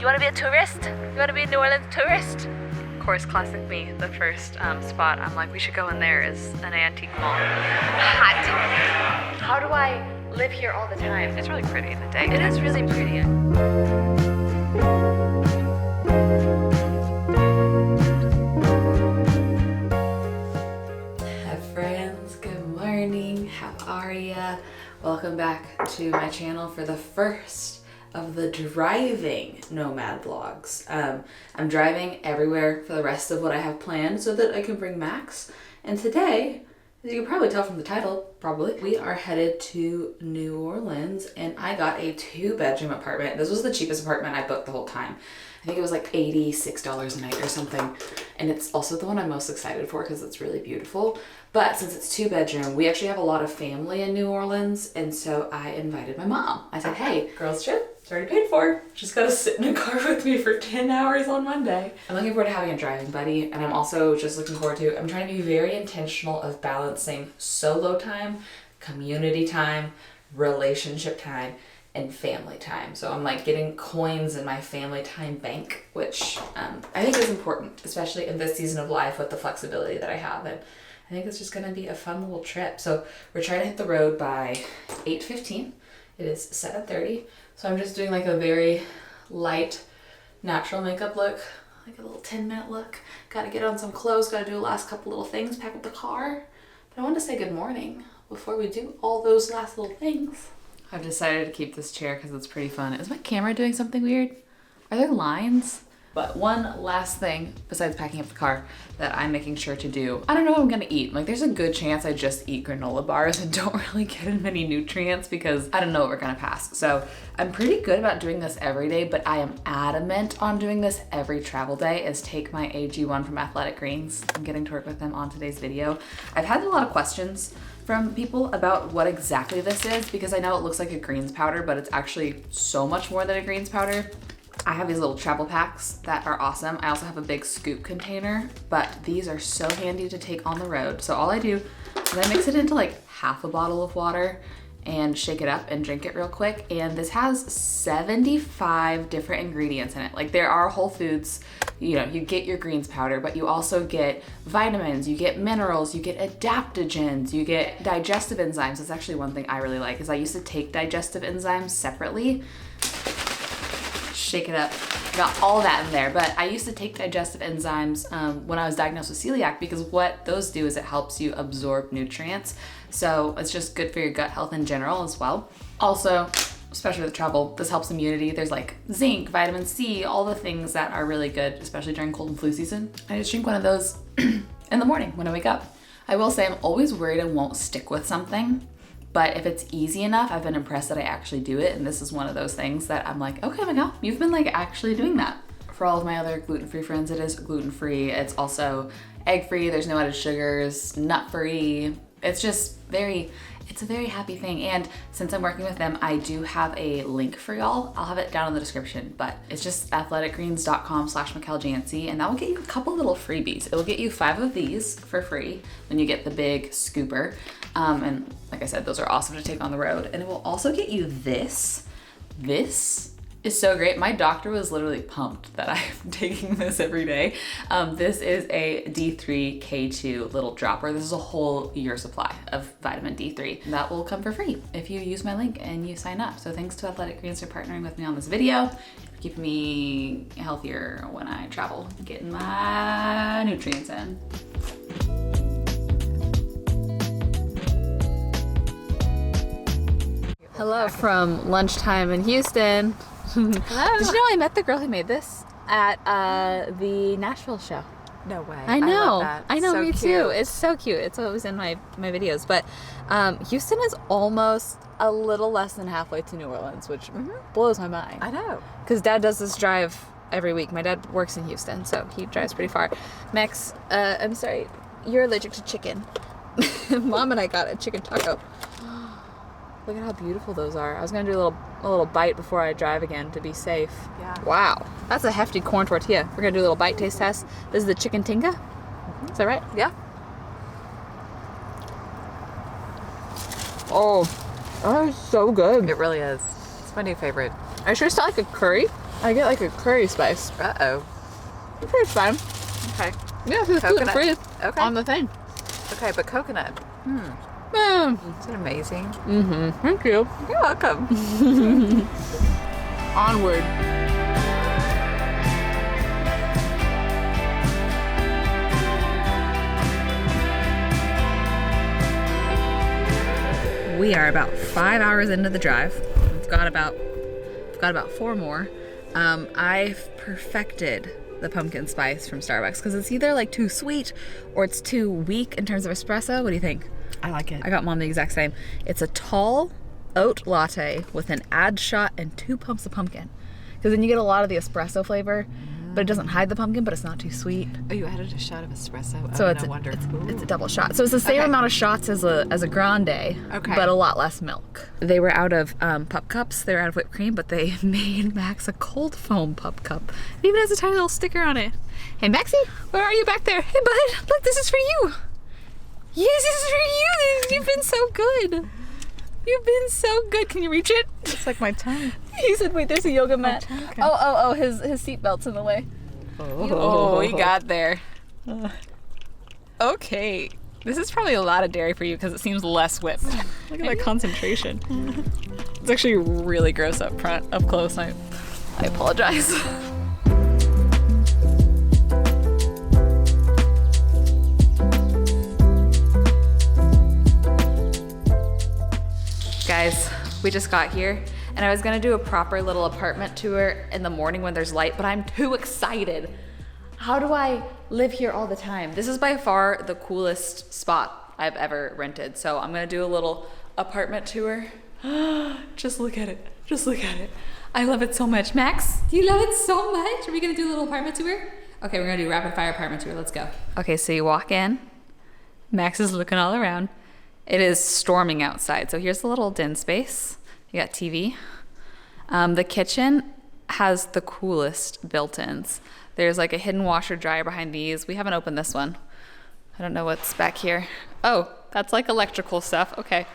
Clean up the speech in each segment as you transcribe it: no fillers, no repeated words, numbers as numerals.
You want to be a tourist? You want to be a New Orleans tourist? Of course, classic me, the first spot I'm like, we should go in there is an antique mall. Hot. How do I live here all the time? It's really pretty in the day. It is really pretty. Hi friends, good morning. How are ya? Welcome back to my channel for the first of the driving nomad vlogs. I'm driving everywhere for the rest of what I have planned so that I can bring Max. And today, as you can probably tell from the title, we are headed to New Orleans, and I got a 2-bedroom apartment. This was the cheapest apartment I booked the whole time. I think it was like $86 a night or something. And it's also the one I'm most excited for because it's really beautiful. But since it's 2-bedroom, we actually have a lot of family in New Orleans. And so I invited my mom. I said, hey, girls trip, it's already paid for. Just gotta sit in a car with me for 10 hours on Monday. I'm looking forward to having a driving buddy. And I'm also just looking forward to, I'm trying to be very intentional of balancing solo time, community time, relationship time, and family time. So I'm like getting coins in my family time bank, which I think is important, especially in this season of life with the flexibility that I have. And I think it's just gonna be a fun little trip. So we're trying to hit the road by 8:15. It is 7:30. So I'm just doing like a very light, natural makeup look, like a little 10-minute look. Gotta get on some clothes, gotta do the last couple little things, pack up the car. But I wanted to say good morning before we do all those last little things. I've decided to keep this chair because it's pretty fun. Is my camera doing something weird? Are there lines? But one last thing, besides packing up the car, that I'm making sure to do. I don't know what I'm gonna eat. Like, there's a good chance I just eat granola bars and don't really get in many nutrients because I don't know what we're gonna pass. So I'm pretty good about doing this every day, but I am adamant on doing this every travel day, is take my AG1 from Athletic Greens. I'm getting to work with them on today's video. I've had a lot of questions from people about what exactly this is because I know it looks like a greens powder, but it's actually so much more than a greens powder. I have these little travel packs that are awesome. I also have a big scoop container, but these are so handy to take on the road. So all I do is I mix it into like half a bottle of water and shake it up and drink it real quick. And this has 75 different ingredients in it. Like, there are whole foods, you know, you get your greens powder, but you also get vitamins, you get minerals, you get adaptogens, you get digestive enzymes. That's actually one thing I really like, is I used to take digestive enzymes separately. Shake it up, got all that in there. But I used to take digestive enzymes when I was diagnosed with celiac, because what those do is it helps you absorb nutrients. So it's just good for your gut health in general as well. Also, especially with travel, this helps immunity. There's like zinc, vitamin C, all the things that are really good, especially during cold and flu season. I just drink one of those in the morning when I wake up. I will say I'm always worried I won't stick with something. But if it's easy enough, I've been impressed that I actually do it. And this is one of those things that I'm like, okay, Michel, you've been like actually doing that. For all of my other gluten-free friends, it is gluten-free. It's also egg-free. There's no added sugars, nut-free. It's just it's a very happy thing. And since I'm working with them, I do have a link for y'all. I'll have it down in the description, but it's just athleticgreens.com/MichelJanse, and that will get you a couple little freebies. It'll get you 5 of these for free when you get the big scooper. And like I said, those are awesome to take on the road. And it will also get you this. This is so great. My doctor was literally pumped that I'm taking this every day. This is a D3K2 little dropper. This is a whole year supply of vitamin D3. That will come for free if you use my link and you sign up. So thanks to Athletic Greens for partnering with me on this video, keeping me healthier when I travel, getting my nutrients in. Hello from lunchtime in Houston. Hello. Did you know I met the girl who made this at the Nashville show? No way. I know. I love that. I know, So me cute. too. It's so cute. It's always in my videos. But Houston is almost a little less than halfway to New Orleans, which blows my mind. I know. Because Dad does this drive every week. My dad works in Houston, so he drives pretty far. Max, I'm sorry, you're allergic to chicken. Mom and I got a chicken taco. Look at how beautiful those are. I was gonna do a little bite before I drive again to be safe. Yeah. Wow, that's a hefty corn tortilla. We're gonna do a little bite taste test. This is the chicken tinga. Is that right? Yeah. Oh, that is so good. It really is. It's my new favorite. Are you sure it's not like a curry? I get like a curry spice. Uh-oh. It's fine. Okay. Yeah, it's gluten-free Okay. on the thing. Okay, but coconut. Isn't it amazing? Mm-hmm. Thank you. You're welcome. Onward. We are about 5 hours into the drive. We've got about 4 more. I've perfected the pumpkin spice from Starbucks because it's either like too sweet or it's too weak in terms of espresso. What do you think? I like it. I got Mom the exact same. It's a tall oat latte with an add shot and 2 pumps of pumpkin. Because then you get a lot of the espresso flavor, but it doesn't hide the pumpkin, but it's not too sweet. Oh, you added a shot of espresso? So oh, it's, no wonder. it's a double shot. So it's the same amount of shots as a grande, but a lot less milk. They were out of pup cups. They were out of whipped cream, but they made Max a cold foam pup cup. It even has a tiny little sticker on it. Hey, Maxie, where are you back there? Hey, bud, look, this is for you. Yes, this is for you. You've been so good. You've been so good. Can you reach it? It's like my tongue. He said, wait, there's a yoga mat. Oh, his seatbelt's in the way. Oh, he got there. Okay. This is probably a lot of dairy for you because it seems less whipped. Look at that concentration. It's actually really gross up front, up close. I apologize. Guys, we just got here and I was gonna do a proper little apartment tour in the morning when there's light, but I'm too excited. How do I live here all the time? This is by far the coolest spot I've ever rented. So I'm gonna do a little apartment tour. Just look at it, just look at it. I love it so much. Max, do you love it so much? Are we gonna do a little apartment tour? Okay, we're gonna do rapid fire apartment tour, let's go. Okay, so you walk in, Max is looking all around. It is storming outside. So here's the little den space. You got TV. The kitchen has the coolest built-ins. There's like a hidden washer dryer behind these. We haven't opened this one. I don't know what's back here. Oh, that's like electrical stuff. Okay,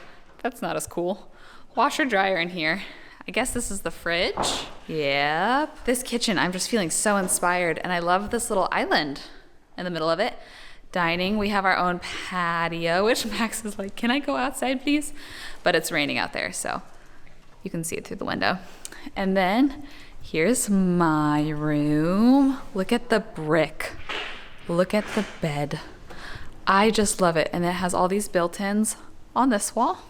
that's not as cool. Washer dryer in here. I guess this is the fridge. Yep. This kitchen, I'm just feeling so inspired. And I love this little island in the middle of it. Dining, we have our own patio, which Max is like, can I go outside please? But it's raining out there, so you can see it through the window. And then here's my room. Look at the brick. Look at the bed. I just love it. And it has all these built-ins on this wall.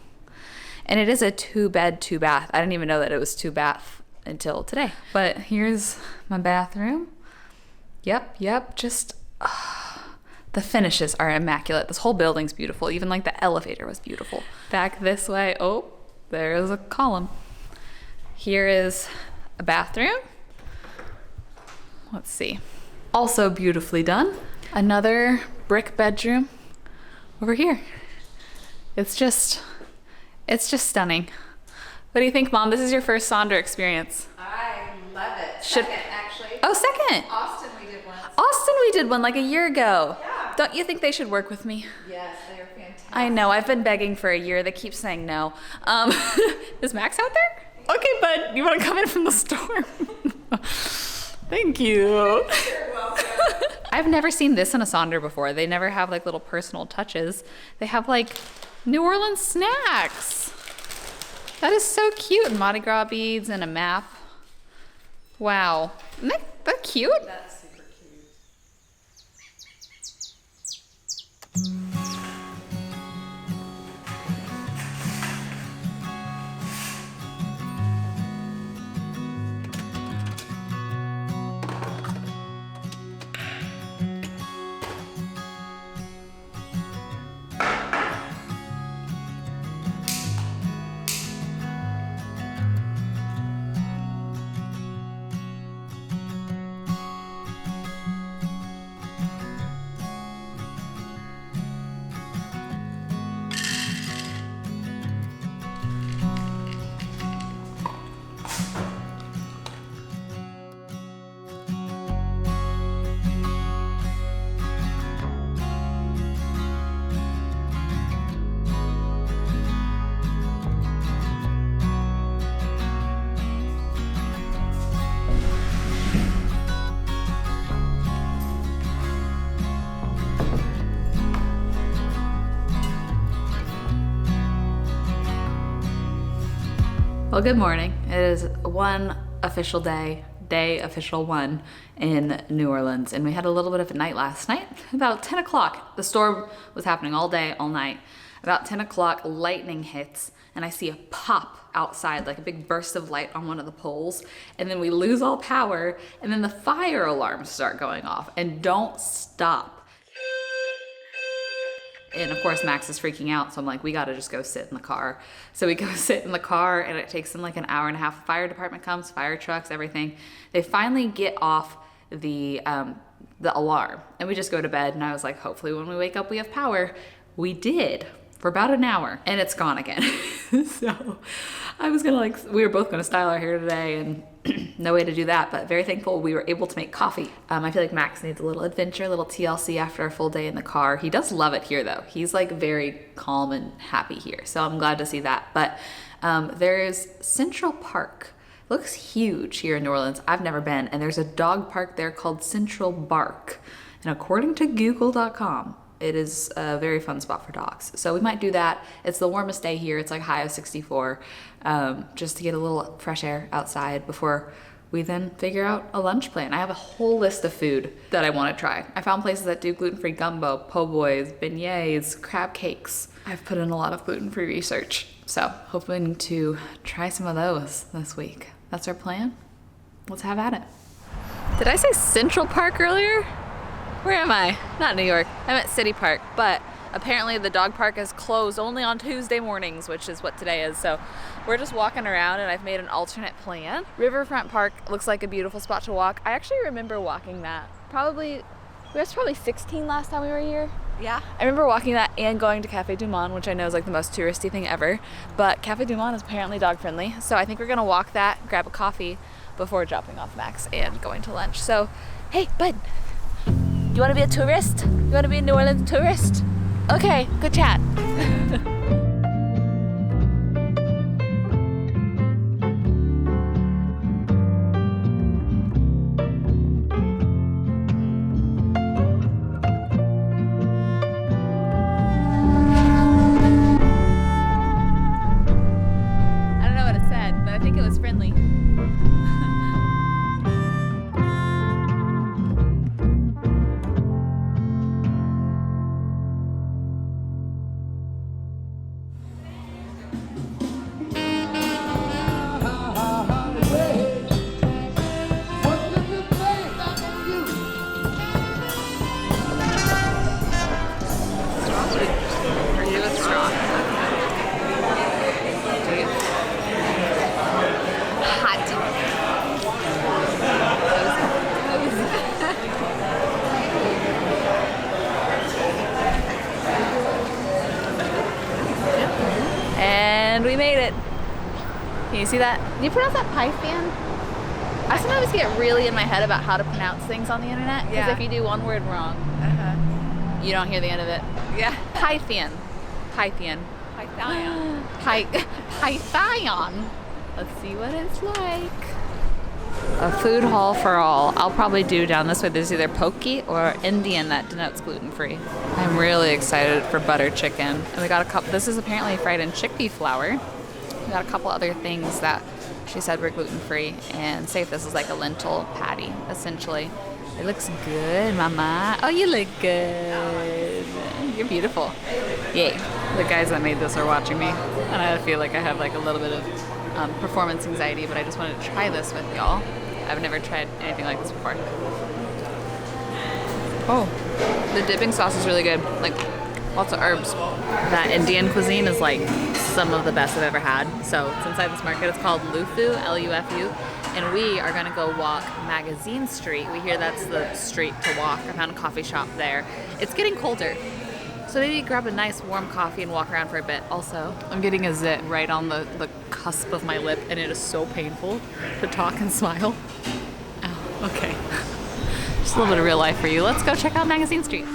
And it is a 2-bed, 2-bath. I didn't even know that it was 2-bath until today. But here's my bathroom. Yep, just... the finishes are immaculate. This whole building's beautiful. Even like the elevator was beautiful. Back this way, oh, there's a column. Here is a bathroom. Let's see. Also beautifully done. Another brick bedroom over here. It's just stunning. What do you think, Mom? This is your first Sonder experience. I love it. Second, actually. Oh, second. Austin, we did once. Austin, we did one like a year ago. Yeah. Don't you think they should work with me? Yes, they are fantastic. I know, I've been begging for a year. They keep saying no. Is Max out there? Okay, bud, you want to come in from the storm? Thank you. You're welcome. I've never seen this in a Sonder before. They never have like little personal touches. They have like New Orleans snacks. That is so cute. Mardi Gras beads and a map. Wow. Isn't that cute? That's super cute. Well, good morning. It is one official day official one in New Orleans, and we had a little bit of a night last night. About 10 o'clock, the storm was happening all day, all night. About 10 o'clock, lightning hits, and I see a pop outside, like a big burst of light on one of the poles, and then we lose all power, and then the fire alarms start going off and don't stop. And of course Max is freaking out, so I'm like, we gotta just go sit in the car. So we go sit in the car, and it takes them like an hour and a half. Fire department comes, fire trucks, everything. They finally get off the alarm, and we just go to bed. And I was like, hopefully when we wake up we have power. We did for about an hour, and it's gone again. So I was gonna we were both gonna style our hair today, and no way to do that, but very thankful we were able to make coffee. I feel like Max needs a little adventure, a little TLC after a full day in the car. He does love it here though. He's like very calm and happy here, so I'm glad to see that. But there's Central Park. Looks huge here in New Orleans. I've never been, and there's a dog park there called Central Bark, and according to google.com, it is a very fun spot for dogs. So we might do that. It's the warmest day here. It's like high of 64, just to get a little fresh air outside before we then figure out a lunch plan. I have a whole list of food that I want to try. I found places that do gluten-free gumbo, po' boys, beignets, crab cakes. I've put in a lot of gluten-free research. So hoping to try some of those this week. That's our plan. Let's have at it. Did I say Central Park earlier? Where am I? Not New York. I'm at City Park, but apparently the dog park is closed only on Tuesday mornings, which is what today is. So we're just walking around, and I've made an alternate plan. Riverfront Park looks like a beautiful spot to walk. I actually remember walking that. We was probably 16 last time we were here. Yeah. I remember walking that and going to Cafe Du Monde, which I know is like the most touristy thing ever. But Cafe Du Monde is apparently dog friendly. So I think we're gonna walk that, grab a coffee before dropping off Max and going to lunch. So, hey, bud. You want to be a tourist? You want to be a New Orleans tourist? Okay, good chat. I don't know what it said, but I think it was friendly. And we made it. Can you see that? Do you pronounce that pythian? I sometimes get really in my head about how to pronounce things on the internet, because if you do one word wrong, you don't hear the end of it. Yeah. Pythian. Pythian. Pythian. Pythian. Let's see what it's like. A food hall for all. I'll probably do down this way. There's either pokey or Indian that denotes gluten-free. I'm really excited for butter chicken. And we got a couple, this is apparently fried in chickpea flour. We got a couple other things that she said were gluten-free, and say if this is like a lentil patty, essentially. It looks good, mama. Oh, you look good. You're beautiful. Yay. The guys that made this are watching me, and I feel like I have like a little bit of performance anxiety, but I just wanted to try this with y'all. I've never tried anything like this before. Oh, the dipping sauce is really good. Like, lots of herbs. That Indian cuisine is like some of the best I've ever had. So it's inside this market. It's called Lufu, L-U-F-U. And we are gonna go walk Magazine Street. We hear that's the street to walk. I found a coffee shop there. It's getting colder, so maybe grab a nice warm coffee and walk around for a bit. Also, I'm getting a zit right on the cusp of my lip, and it is so painful to talk and smile. Oh, okay. Just a little bit of real life for you. Let's go check out Magazine Street.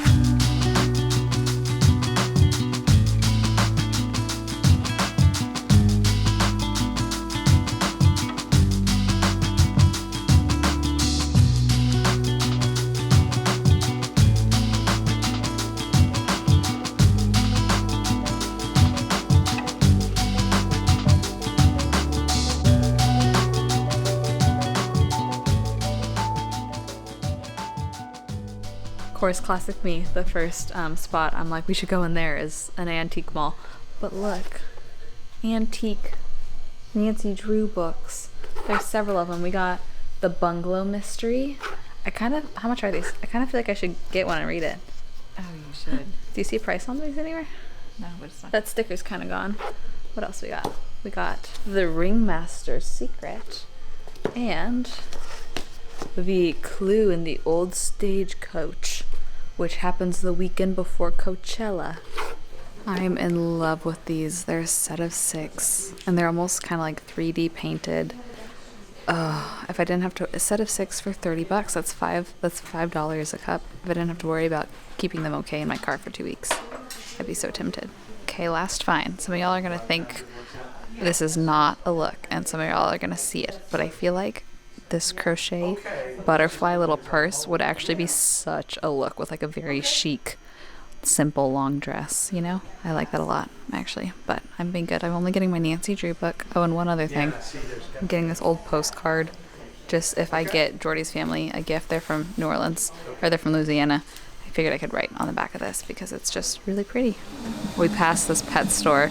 course, classic me, the first spot I'm like, we should go in there is an antique mall. But look, antique Nancy Drew books. There's several of them. We got The Bungalow Mystery. How much are these? I kind of feel like I should get one and read it. Oh, you should. Do you see a price on these anywhere? No, but it's not. That sticker's kind of gone. What else we got? We got The Ringmaster's Secret and The Clue in the Old Stagecoach, which happens the weekend before Coachella. I'm in love with these. They're a set of 6 and they're almost kind of like 3D painted. If I didn't have to, a set of 6 for $30, that's $5 a cup. If I didn't have to worry about keeping them okay in my car for 2 weeks, I'd be so tempted. Okay, last find. Some of y'all are gonna think this is not a look, and some of y'all are gonna see it, but I feel like this crochet butterfly little purse would actually be such a look with like a very chic, simple long dress, you know? I like that a lot, actually, but I'm being good. I'm only getting my Nancy Drew book. Oh, and one other thing. I'm getting this old postcard, just if I get Jordy's family a gift. They're from New Orleans, or they're from Louisiana. I figured I could write on the back of this because it's just really pretty. We passed this pet store,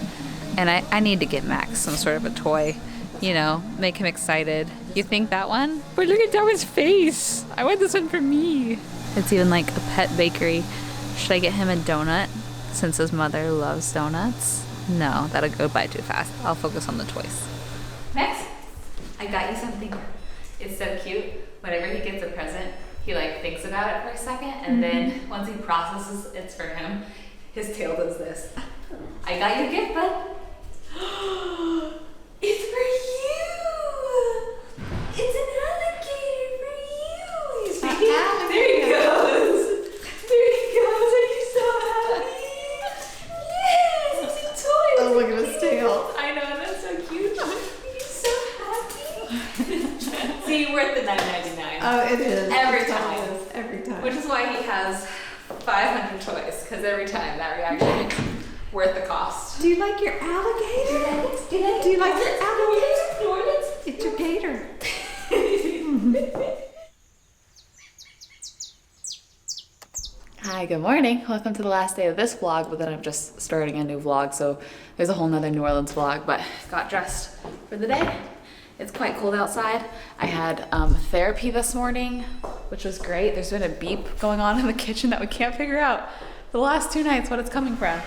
and I need to get Max some sort of a toy, you know, make him excited. You think that one? But look at Darwin's face. I want this one for me. It's even like a pet bakery. Should I get him a donut since his mother loves donuts? No, that'll go by too fast. I'll focus on the toys. Max, I got you something. It's so cute. Whenever he gets a present, he like thinks about it for a second, and then once he processes it's for him, his tail does this. I got you a gift, bud. It's for you. It's an alligator for you. He's there he goes. There he goes. Are you so happy? Yes, it's a toy. Oh, look at his tail. I know, that's so cute. He's so happy. See, worth the $9.99. Oh, it is. Every time. Every time. Which is why he has 500 toys, because every time that reaction is worth the cost. Do you like your alligator? Do you like your alligator? It's your gator. Hi, good morning. Welcome to the last day of this vlog, but then I'm just starting a new vlog, so there's a whole nother New Orleans vlog, but got dressed for the day. It's quite cold outside. I had therapy this morning, which was great. There's been a beep going on in the kitchen that we can't figure out the last 2 nights what it's coming from.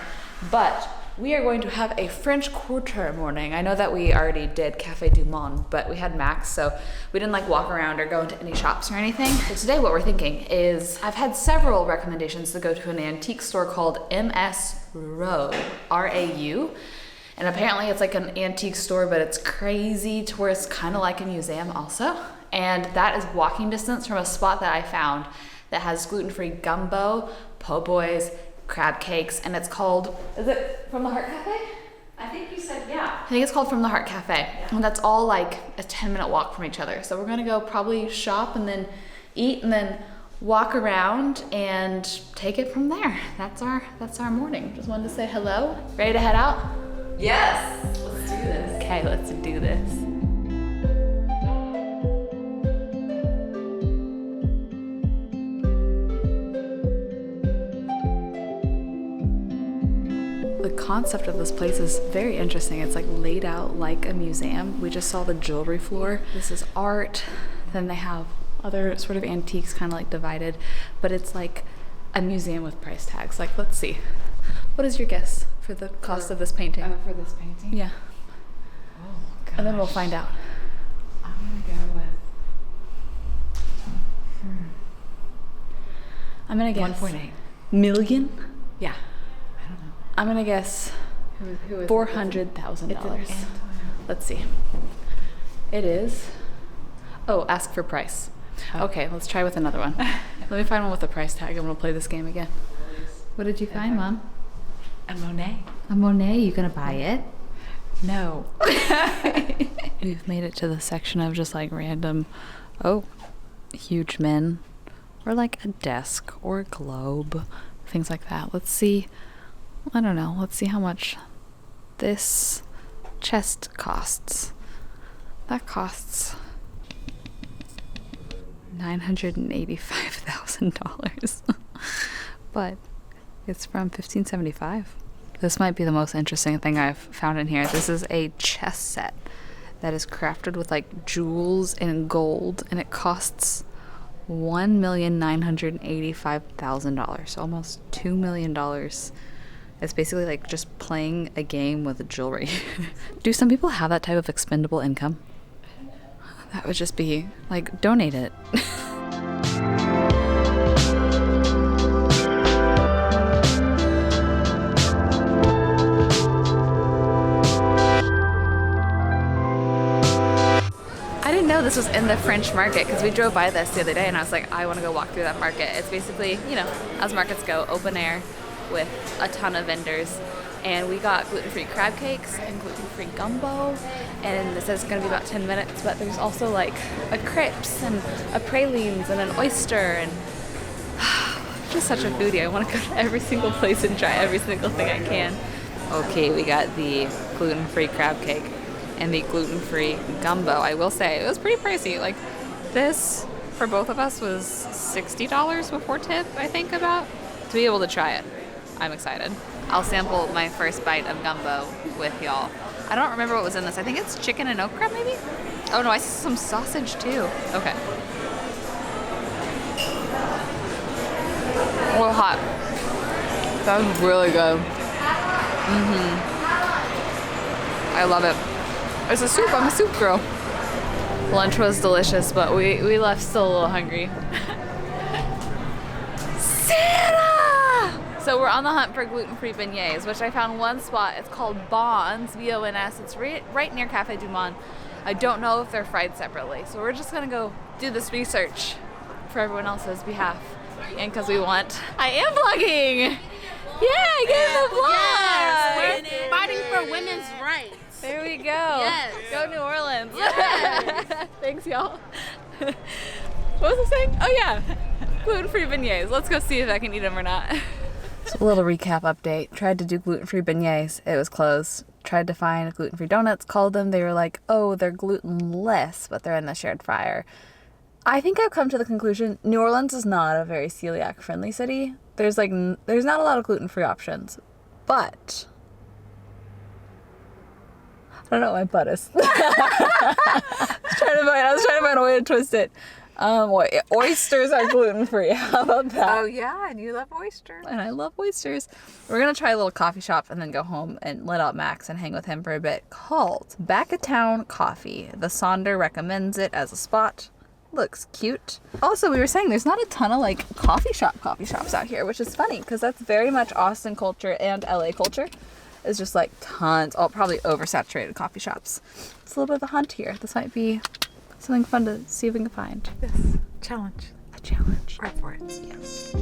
But we are going to have a French Quarter morning. I know that we already did Café du Monde, but we had Max, so we didn't like walk around or go into any shops or anything. So today what we're thinking is, I've had several recommendations to go to an antique store called MS Rau, R-A-U. And apparently it's like an antique store, but it's crazy to where it's kind of like a museum also. And that is walking distance from a spot that I found that has gluten-free gumbo, po' boys, crab cakes, and it's called, is it From the Heart Cafe? I think you said, yeah. I think it's called From the Heart Cafe. And that's all like a 10-minute walk from each other. So we're gonna go probably shop and then eat and then walk around and take it from there. That's our morning. Just wanted to say hello. Ready to head out? Yes, let's do this. Okay, let's do this. The concept of this place is very interesting. It's like laid out like a museum. We just saw the jewelry floor. This is art. Then they have other sort of antiques kind of like divided, but it's like a museum with price tags. Like, let's see. What is your guess for the cost of this painting? For this painting? Yeah. Oh, gosh. And then we'll find out. I'm gonna go with I'm gonna guess 1.8 million. Yeah. I don't know. I'm gonna guess Who is $400,000. Let's see. It is. Oh, ask for price. Oh. Okay, let's try with another one. Let me find one with a price tag and we'll play this game again. What did you find, Mom? A Monet. A Monet. You gonna buy it? No. We've made it to the section of just like random, huge men, or like a desk or a globe, things like that. Let's see. I don't know. Let's see how much this chest costs. That costs $985,000. but it's from 1575. This might be the most interesting thing I've found in here. This is a chess set that is crafted with like jewels and gold, and it costs $1,985,000, so almost $2 million. It's basically like just playing a game with jewelry. Do some people have that type of expendable income? That would just be like, donate it. I didn't know this was in the French market because we drove by this the other day and I was like, I want to go walk through that market. It's basically, you know, as markets go, open air with a ton of vendors. And we got gluten-free crab cakes and gluten-free gumbo. And it says it's going to be about 10 minutes, but there's also like a crepes and a pralines and an oyster. And I'm just such a foodie. I want to go to every single place and try every single thing I can. Okay, we got the gluten-free crab cake and the gluten-free gumbo. I will say it was pretty pricey. Like this for both of us was $60 before tip, I think, about, to be able to try it. I'm excited. I'll sample my first bite of gumbo with y'all. I don't remember what was in this. I think it's chicken and okra, maybe? Oh no, I see some sausage too. Okay. A little hot. That was really good. I love it. It's a soup. I'm a soup girl. Lunch was delicious, but we left still a little hungry. So we're on the hunt for gluten-free beignets, which I found one spot. It's called Bon's, B-O-N-S. It's right near Cafe du Monde. I don't know if they're fried separately. So we're just gonna go do this research for everyone else's behalf. And because we want, I am vlogging! Yeah, get in the vlog! Yes, we're fighting for women's rights. There we go. Yes. Go New Orleans. Yes. Thanks, y'all. What was I saying? Oh yeah, gluten-free beignets. Let's go see if I can eat them or not. So a little recap update. Tried to do gluten-free beignets. It was closed. Tried to find gluten-free donuts. Called them. They were like, oh, they're glutenless, but they're in the shared fryer. I think I've come to the conclusion New Orleans is not a very celiac-friendly city. There's not a lot of gluten-free options, but I don't know what my butt is. I was trying to find a way to twist it. Oysters are gluten-free. How about that? Oh yeah, and you love oysters. And I love oysters. We're gonna try a little coffee shop and then go home and let out Max and hang with him for a bit, called Back of Town Coffee. The Sonder recommends it as a spot. Looks cute. Also, we were saying there's not a ton of like coffee shops out here, which is funny because that's very much Austin culture and LA culture. It's just like tons, probably oversaturated coffee shops. It's a little bit of a hunt here. This might be something fun to see if we can find. Yes. Challenge. A challenge. Right for it. Yes.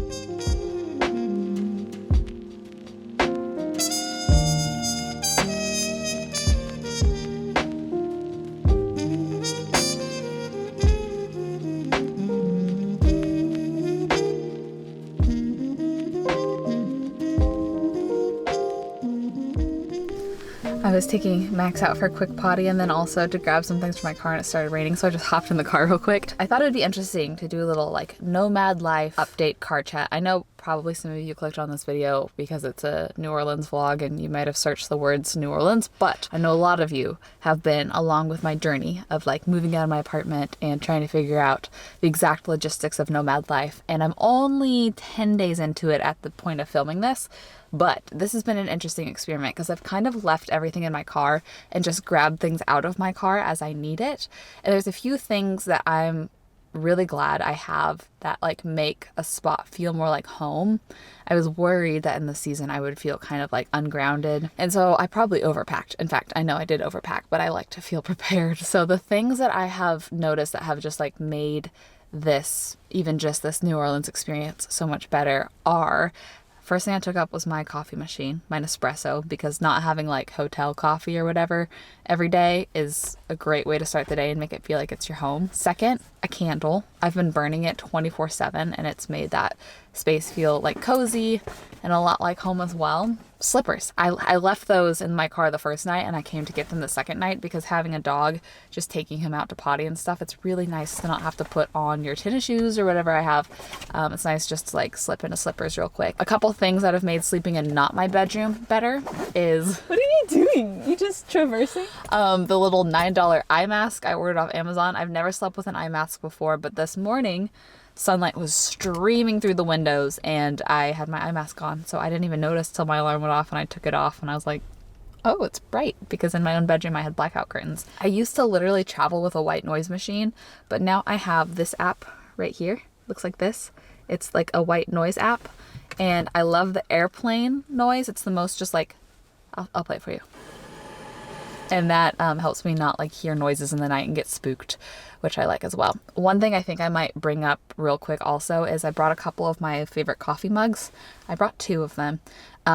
I was taking Max out for a quick potty and then also to grab some things for my car, and it started raining, so I just hopped in the car real quick. I thought it would be interesting to do a little like nomad life update car chat. I know probably some of you clicked on this video because it's a New Orleans vlog and you might have searched the words New Orleans, but I know a lot of you have been along with my journey of like moving out of my apartment and trying to figure out the exact logistics of nomad life. And I'm only 10 days into it at the point of filming this. But this has been an interesting experiment because I've kind of left everything in my car and just grabbed things out of my car as I need it. And there's a few things that I'm really glad I have that like make a spot feel more like home. I was worried that in the season I would feel kind of like ungrounded. And so I probably overpacked. In fact, I know I did overpack, but I like to feel prepared. So the things that I have noticed that have just like made this, even just this New Orleans experience so much better are, first thing I took up was my coffee machine, my Nespresso, because not having like hotel coffee or whatever every day is a great way to start the day and make it feel like it's your home. Second, a candle. I've been burning it 24/7 and it's made that space feel like cozy and a lot like home as well. slippers. I left those in my car the first night and I came to get them the second night because having a dog, just taking him out to potty and stuff, it's really nice to not have to put on your tennis shoes or whatever I have. It's nice just to like slip into slippers real quick. A couple things that have made sleeping in not my bedroom better is... What are you doing? You just traversing? The little $9 eye mask I ordered off Amazon. I've never slept with an eye mask before, but this morning sunlight was streaming through the windows and I had my eye mask on, so I didn't even notice till my alarm went off and I took it off and I was like, oh, it's bright, because in my own bedroom I had blackout curtains. I used to literally travel with a white noise machine, but now I have this app right here. Looks like this. It's like a white noise app and I love the airplane noise. It's the most just like, I'll play it for you. And that helps me not like hear noises in the night and get spooked, which I like as well. One thing I think I might bring up real quick also is I brought a couple of my favorite coffee mugs. I brought 2 of them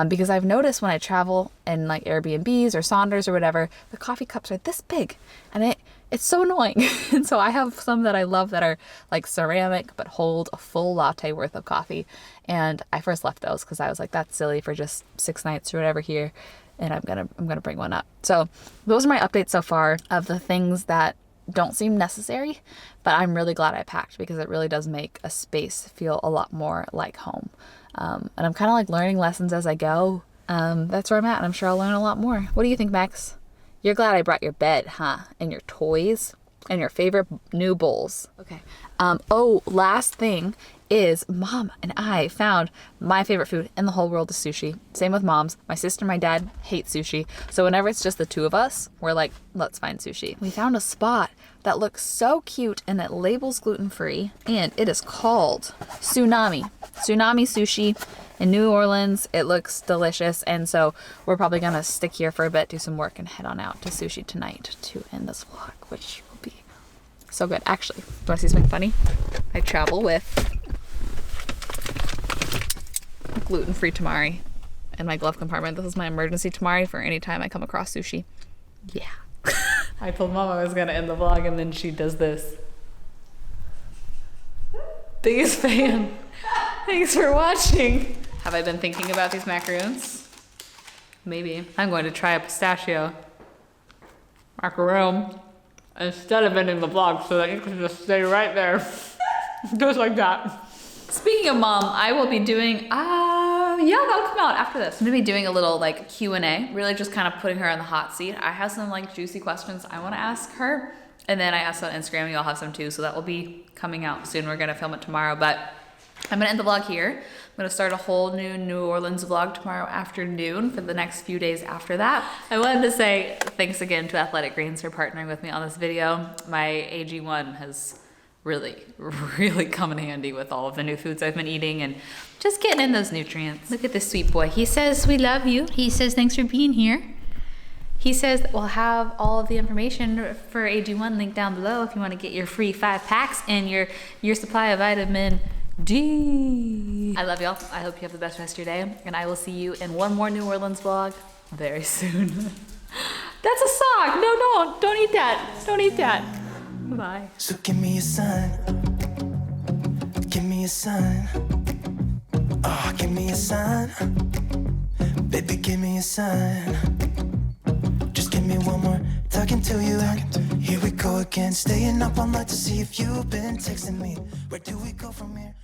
because I've noticed when I travel in like Airbnbs or Sonders or whatever, the coffee cups are this big and it's so annoying. And so I have some that I love that are like ceramic but hold a full latte worth of coffee. And I first left those because I was like, that's silly for just 6 nights or whatever here. And I'm gonna bring one up. So those are my updates so far of the things that don't seem necessary, but I'm really glad I packed because it really does make a space feel a lot more like home. And I'm kind of like learning lessons as I go. That's where I'm at, and I'm sure I'll learn a lot more. What do you think, Max? You're glad I brought your bed, huh? And your toys and your favorite new bowls. Okay. Oh, last thing is Mom and I found my favorite food in the whole world is sushi. Same with Mom's. My sister and my dad hate sushi. So whenever it's just the 2 of us, we're like, let's find sushi. We found a spot that looks so cute and it labels gluten-free and it is called Tsunami Sushi in New Orleans. It looks delicious. And so we're probably gonna stick here for a bit, do some work and head on out to sushi tonight to end this vlog, which will be so good. Actually, you wanna see something funny? I travel with gluten-free tamari in my glove compartment. This is my emergency tamari for any time I come across sushi. Yeah. I told Mom I was gonna end the vlog and then she does this. Biggest fan. Thanks for watching. Have I been thinking about these macaroons? Maybe. I'm going to try a pistachio macaroon instead of ending the vlog so that you can just stay right there. Just like that. Speaking of Mom, I will be doing, yeah, that'll come out after this. I'm gonna be doing a little like Q&A, really just kind of putting her on the hot seat. I have some like juicy questions I wanna ask her. And then I asked on Instagram, y'all have some too, so that will be coming out soon. We're gonna film it tomorrow, but I'm gonna end the vlog here. I'm gonna start a whole New Orleans vlog tomorrow afternoon for the next few days after that. I wanted to say thanks again to Athletic Greens for partnering with me on this video. My AG1 has really come in handy with all of the new foods I've been eating and just getting in those nutrients. Look at this sweet boy. He says we love you. He says thanks for being here. He says we'll have all of the information for AG1 linked down below if you want to get your free 5 packs and your supply of vitamin D. I love y'all. I hope you have the best rest of your day, and I will see you in one more New Orleans vlog very soon. That's a sock. No, don't eat that. Don't eat that. Bye. So give me a sign. Give me a sign. Oh, give me a sign. Baby, give me a sign. Just give me one more talking to you. Here we go again, staying up all night to see if you've been texting me. Where do we go from here?